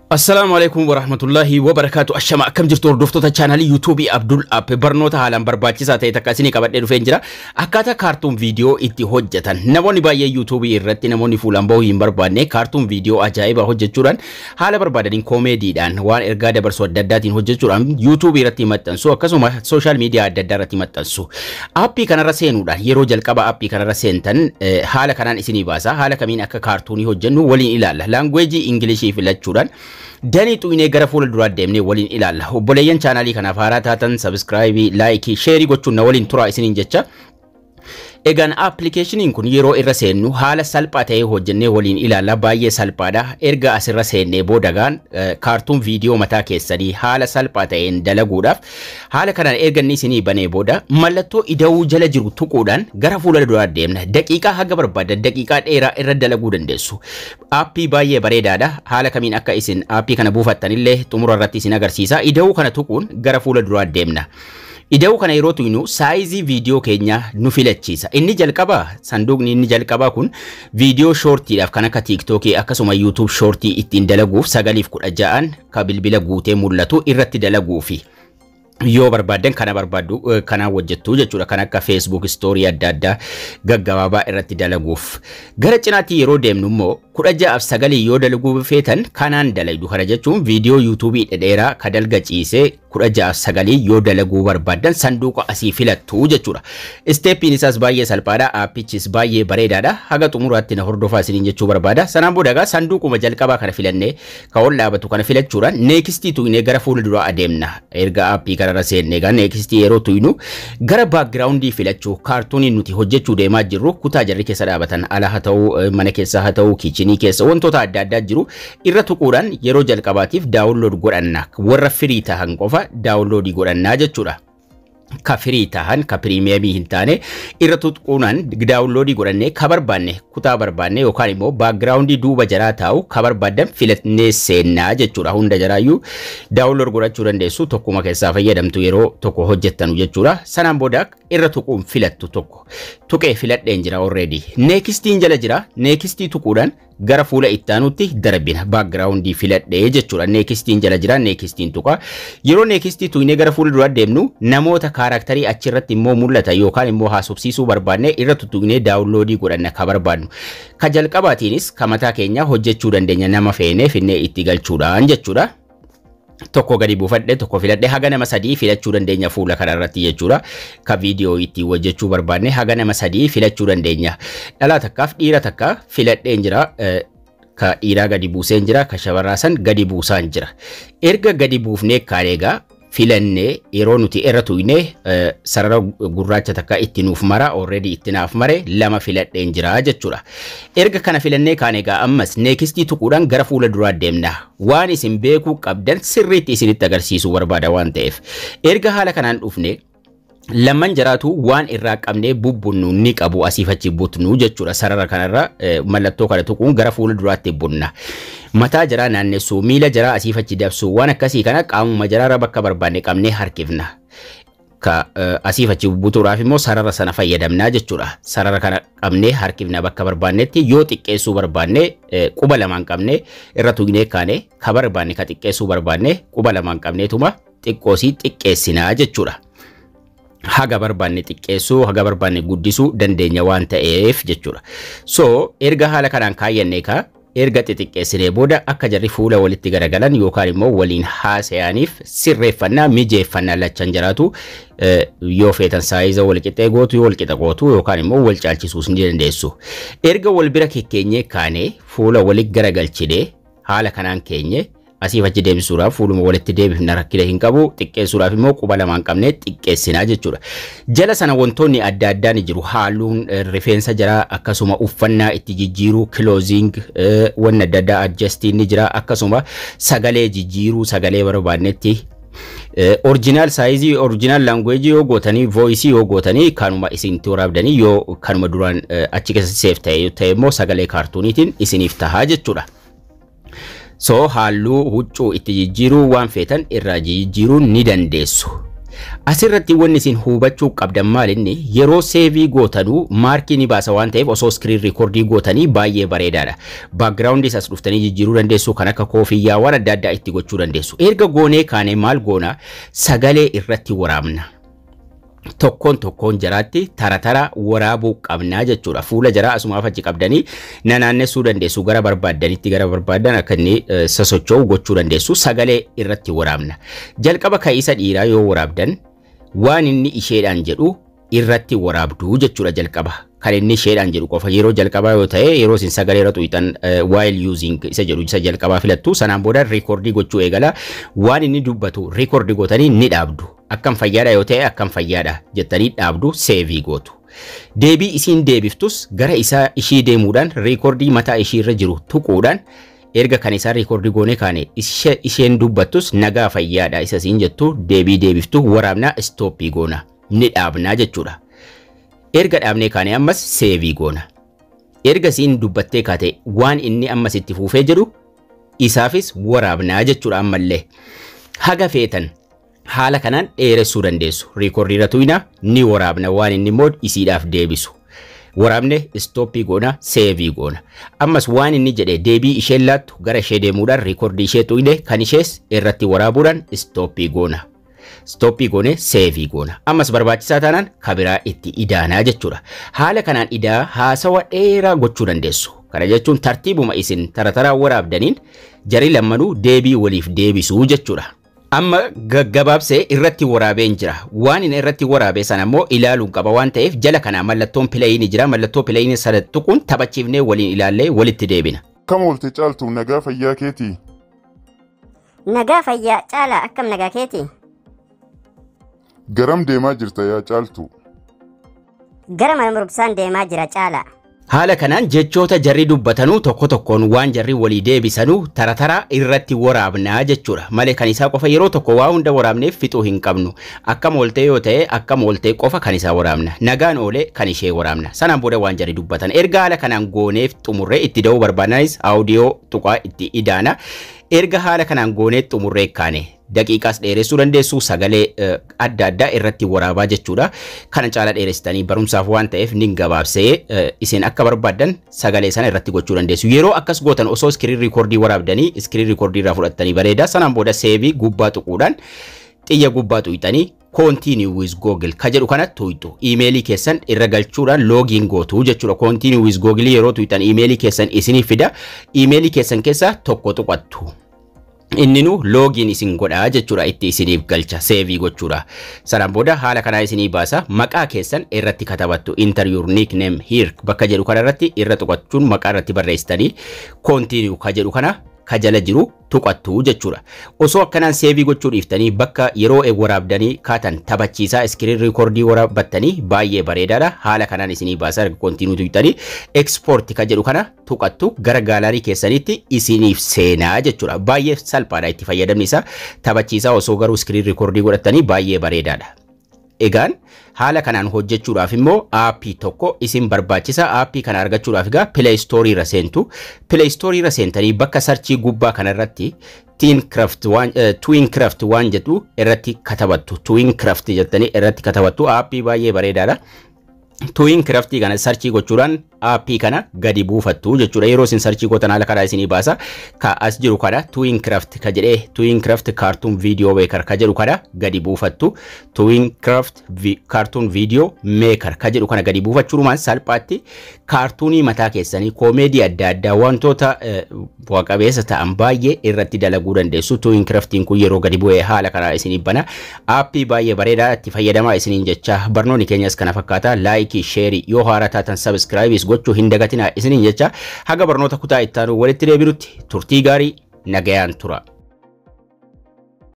Assalamualaikum warahmatullahi wabarakatuh. Ashama akkam jirtu hordoftoota chaanalii YouTube Abdul App barnoota haalaan barbaachisaa ta'e takka isinii qabadhee dhufeen jira. Akkaataa kaartuun viidiyoo itti hojjetan namoonni baay'ee YouTube irratti namoonni fuulaan bahuu hin barbaanne kaartuun viidiyoo ajaa'ibaa hojjechuudhaan haala barbaadaniin koomeediidhaan waan ergaa dabarsuu adda addaatiin hojjechuudhaan YouTube irratti maxxansu akkasuma social media adda addaa irratti maxxansu. Aappii kanarra seenuudhaan yeroo jalqaba aappii kanarra seentan haala kanaan isinii baasa. Haala kamiin akka kaartuunii hojjennu waliin ilaalla. Language Englishii filachuudhaan Dani tuine gara fuula duraa deemnee waliin ilaalla. Obboleeyyan chaanalii kanaaf haaraa taatan subscribe, like, share gochuun na waliin turaa isiniin jecha. Egaan applicationin kun yeroo irra seennu haala salphaa ta'ee hojjennee waliin ilaalla. Baay'ee salphaadha. Erga asirra seennee boodagaan kaartuun viidiyoo mataa keessanii haala salphaa ta'een dalaguudhaaf haala kanaan erga inni isinii banee booda mallattoo ida'uu jala jiru tuquudhaan gara fuula duraa deemna. Daqiiqaa haga barbaadan daqiiqaa dheeraa irra dalaguu dandeessu. Aappii baay'ee bareedaadha. Haala kamiin akka isin aappii kana buufattanillee xumura irratti isin agarsiisa. Ida'uu kana tuquun gara fuula duraa deemna. Ida'uu kana yeroo tuynu saayizii viidiyoo keenya nu filachiisa. Inni jalqabaa sanduuqni inni jalqabaa kun viidiyoo shortiidhaaf kan akka TikTokii akkasuma YouTube shortii ittiin dalaguuf 9:16 ka bilbila guutee mul'atu irratti dalaguufi. Yoo barbaadan kana barbaadu kana hojjettu jechuudha kan akka Facebook story adda addaa gaggabaabaa irratti dalaguuf. Gara cinaatti yeroo deemnu immoo 16:9 yoo dalaguu feetan kanaan dalaydu. Kana jechuun viidiyoo YouTube dhedheeraa ka dalga ciisee 16:9 yoo dalaguu barbaadan sanduuqa asii filattu jechuudha. Steppiin isaas baay'ee salphaadha. Aappichis baay'ee bareedaadha. Haga xumuraatti na hordofaa isiniin jechuu barbaada. Sanaan booda sanduuquma jalqabaa kana filannee ka ol dhaabatu kana filachuudhaan neekstii tuqnee gara fuula duraa adeemna. Erga aappii kanarra seennee gara neekstii yeroo tuynu gara baakgiraawundii filachuu kaartuuniin nuti hojjechuu deemaa jirru kutaa jarri keessa dhaabatan ala haa ta'u mana keessa haa ta'u kiichinii keessa wantoota adda addaa jiru irra tuquudhaan yeroo jalqabaatiif daawunlood godhanna. Warra firii tahan qofa daawunloodii godhannaa jechuudha. Ka firii tahan ka pirimeemii hin taane irra tuquunaan daawunloodii godhannee ka barbaanne kutaa barbaanne yookaan immoo baakgiraawundii duuba jaraa taa'u ka barbaadan filatnee seennaa jechuudha. Hunda jaraayyuu daawunlood godhachuu dandeessu tokkuma keessaa fayyadamtu yeroo tokko hojjettanu jechuudha. Sanaan booda irra tuquun filattu tokko tuqee filadheen jira already. Neekstiin jala jira. Neekstii tuquudhaan gara fuula ittaanutti darbina. Baakgiraawundii filadhee jechuudha. Neekstiin jala jira. Neekstiin tuqa. Yeroo neekstii tuqnee gara fuula duraa deemnu namoota kaaraaktarii achirratti immoo mul'ata yookaan immoo haasofsiisuu barbaanne irra tuqnee daawunloodii godhanna ka barbaadnu. Ka jalqabaatiinis ka mataa keenya hojjechuu dandeenya nama feenee finnee itti galchuudhaan jechuudha. Tokko gadi buufadhe tokko filadhe haga nama 3 filachuu dandeenya fuula kanarratti jechuudha. Ka viidiyoo itti hojjechuu barbaanne haga nama 3 filachuu dandeenya. Dhalaa takkaaf dhiira takka filadheen jira. Ka dhiiraa gadi buuseen jira. Ka shamarraasan gadi buusaan jira. Erga gadi buufnee kaareegaa filannee yeroo nuti irra tuqnee sarara gurraacha takka itti nuuf mara already itti naaf mare lama filadheen jira jechuudha. Erga kana filannee kaaneegaa ammas neekstii tuquudhaan gara fuula duraa deemna. Waan isin beekuu qabdan sirriitti isinitti agarsiisuu barbaada waan ta'eef. Erga haala kanaan dhufne lamman jaraatu waan irraa qabnee bubbunnu ni qabu asiif achi butnu jechuudha. Sarara kanarra mallattoo kana tuquun gara fuula duraatti bunna. Mataa jaraa naannessu miila jaraa asiif achi dabsu waan akkasii kana qaamuma jaraarra bakka barbaanne qabnee harkifna. Ka asiif achi butuudhaaf immoo sarara sana fayyadamnaa jechuudha. Sarara kana qabnee harkifna bakka barbaannetti yoo xiqqeessuu barbaanne quba lamaan qabnee irra tuqnee kaane ka barbaanne ka xiqqeessuu barbaanne quba lamaan qabneetuma xiqqoosii xiqqeessinaa jechuudha. Haga barbaanne xiqqeessuu haga barbaanne guddisuu dandeenya waan ta'eef jechuudha. So erga haala kanaan kaayyannee ka erga xixiqqeessinee booda akka jarri fuula walitti garagalan yookaan immoo waliin haasa'aniif sirreeffannaa mijeeffannaa lachan jiraatu yoo feetan saayiza wal qixxee gootu yoo wal qixa gootu yookaan immoo wal caalchisuus ni dandeessu. Erga wal bira kekkeenyee kaanee fuula walitti garagalchinee haala kanaan keenye asiif achi deebisuudhaaf fuuluma walitti deebifna rakkina hin qabu. Xiqqeessuudhaaf immoo quba lamaan qabnee xiqqeessinaa jechuudha. Jala sana wantoonni adda addaa ni jiru. Haalluun rifeensa jira akkasuma uffannaa itti jijjiiruu closing wanna adda addaa adjusting ni jira akkasuma sagalee jijjiiruu sagalee barbaannetti. Original size original language yoo gootanii voice yoo gootanii kanuma isin toraabdanii yoo kanuma duraan achi keessa save ta'e immoo sagalee kaartuuniitiin isiniif tahaa jechuudha. So halluu huccuu itti jijjiiruu waan feetan irraa jijjiiruu ni dandeessu. Asirratti wanni isin hubachuu qabdan maal inni yeroo seevii gootanuu maarkii ni baasa waan ta'eef osoo screen recordii gootanii baay'ee bareedaadha. Background isas dhuftanii jijjiiruu dandeessu kan akka koofiyyaa waan adda addaa itti gochuu dandeessu. Erga goonee kaane maal goona sagalee irratti waraabna. Tokkoon jaraatti tara waraabuu qabnaa jechuudha. Fuula jaraa asumaaf achi qabdanii naannessuu dandeessu gara barbaaddanitti gara barbaadan akka inni sosocho'u gochuu dandeessu. Sagalee irratti waraabna. Jalqaba ka'iisa dhiiraa yoo waraabdan waan inni isheedhaan jedhu irratti waraabduu jechuudha jalqaba. Kan inni isheedhaan jedhu qofa yeroo jalqabaa yoo ta'e yeroo isin sagalee irra tuutan while using isa jedhu isa jalqabaa filattu sanaan booda recordii gochuu eegala. Waan inni dubbatu recordii gootanii ni dhaabdu. Akkam fayyaadha yoo ta'e akkam fayyaadha jettanii dhaabdu seevii gootu. Deebii isiin deebiftus gara isaa ishii deemuudhaan recordii mataa ishii irra jiru tuquudhaan erga kan isaa recordii goone kaane isheen dubbattus nagaa fayyaadha isa siin jettu deebii deebiftu waraabnaa stooppii goona ni dhaabnaa jechuudha. Erga dhaabnee kaane ammas seevii goona. Erga isiin dubbattee kaate waan inni ammas itti fuufee jedhu isaafis waraabnaa jechuudha ammallee. Haga feetan haala kanaan dheeressuu dandeessu. Recordii irra tuina ni waraabna waan inni immoo isiidhaaf deebisu. Waraabne stooppii goona seevii goona. Ammas waan inni jedhe deebii isheen laattu gara ishee deemuudhaan recordii ishee tuine kan ishees irratti waraabuudhaan stooppii goona. Stooppii goone seevii goona. Ammas barbaachisaa taanaan kabiraa itti idaanaa jechuudha. Haala kanaan idaa haasawa dheeraa gochuu dandeessu. Kana jechuun tartiibuma isin tara waraabdaniin jari lammanuu deebii waliif deebisuu jechuudha. Amma gaggabaabsee irratti waraabeen jira. Waan inni irratti waraabee sana immoo ilaaluun qaba waan ta'eef jala kana mallattoon pileeyii ni jira. Mallattoo pileeyii sana tuquun taphachiifnee waliin ilaallee walitti deebina. Akkam oolte Caaltuu nagaa fayyaa keetii? Nagaa fayyaa Caalaa akkam nagaa keetii? Garam deemaa jirta yaa Caaltuu? Gara mana murubsaan deemaa jira Caalaa. Haala kanaan jechoota jarri dubbatanuu tokkoon waan jarri walii deebisanuu tara irratti waraabnaa jechuudha. Malee kan isaa qofa yeroo tokko waa hunda waraabneef fixuu hin qabnu. Akkam oolte yoo ta'e akkam oolte qofa kan isaa waraabna. Nagaan oolee kan ishee waraabna. Sanaan booda waan jarri dubbatan. Erga haala kanaan gooneef xumurree itti da'uu barbaadnanis audio tuqaa itti idaana. Erga haala kanaan goonee xumurree kaane daqiiqaas dheeressuu dandeessu sagalee adda addaa irratti waraabaa jechuudha. Kana caala dheeressitanii barumsaaf waan ta'eef nin gabaabsee isin akka barbaadan sagalee sana irratti gochuu dandeessu. Yeroo akkas gootan osoo screen recordii waraabdanii screen recordii irraa fudhattanii bareeda. Sanaan booda seevii gubbaa tuquudhaan xiyya gubbaa tuqxanii continue with Google ka jedhu kana tuqxu. Emailii keessan irra galchuudhaan login gootu jechuudha. Continue with Google yeroo tuqxan emailii keessan isinii fida. Emailii keessan keessa tokko tuqattu. Inninu login isin godhaa jechuudha itti isiniif galcha seevii gochuudha. Sanaan booda haala kanaa isinii baasa maqaa keessan irratti katabattu enter your nickname here bakka jedhu kana irratti irra tuqachuun maqaa irratti barreessitanii continue ka jedhu kana ka jala jiru tuqattu jechuudha. Osoo akkanaan seevii gochuu dhiiftanii bakka yeroo waraabdanii kaatan taphachiisaa screen recordii waraabbattanii baay'ee bareedaadha. Haala kanaan isinii baasa continue tuqxanii export ka jedhu kana tuqattu gara gaalarii keessanitti isiniif seenaa jechuudha. Baay'ee salphaadha itti fayyadamni isaa. Taphachiisaa osoo garuu screen recordii godhattanii baay'ee bareedaadha. Egaan haala kanaan hojjechuudhaaf immoo aappii tokko isin barbaachisa. Aappii kana argachuudhaaf egaa Play Store irra seentu. Play Store irra seentanii bakka sarchii gubbaa kana irratti Twincraft waan jedhu irratti katabattu. Twincraft jettanii irratti katabattu. Aappii baay'ee bareedaadha. Twincraft kana sarchii gochuudhaan aappii kana gadi buufattu jechuudha. Yeroo isin sarchii gootan haala kanaa isinii baasa. Ka as jiru kana Twincraft ka jedhee Twincraft cartoon video maker ka jedhu kana gadi buufattu. Twincraft cartoon video maker ka jedhu kana gadi buufachuudhumaan salphaatti kaartuunii mataa keessanii koomeedii adda addaa wantoota bu'a qabeessa ta'an baay'ee irratti dalaguu dandeessu. Twincraftiin kun yeroo gadi bu'ee haala kanaa isinii bana. Aappii baay'ee bareedaa itti fayyadamaa isiniin jecha barnoonni keenyas kana fakkaata. Like, share yoo haaraa taatan subscribe gochuu hin dagatinaa isiniin jecha haga barnoota kutaa ittaanu walitti deebinutti turtii gaarii nagayaan tura.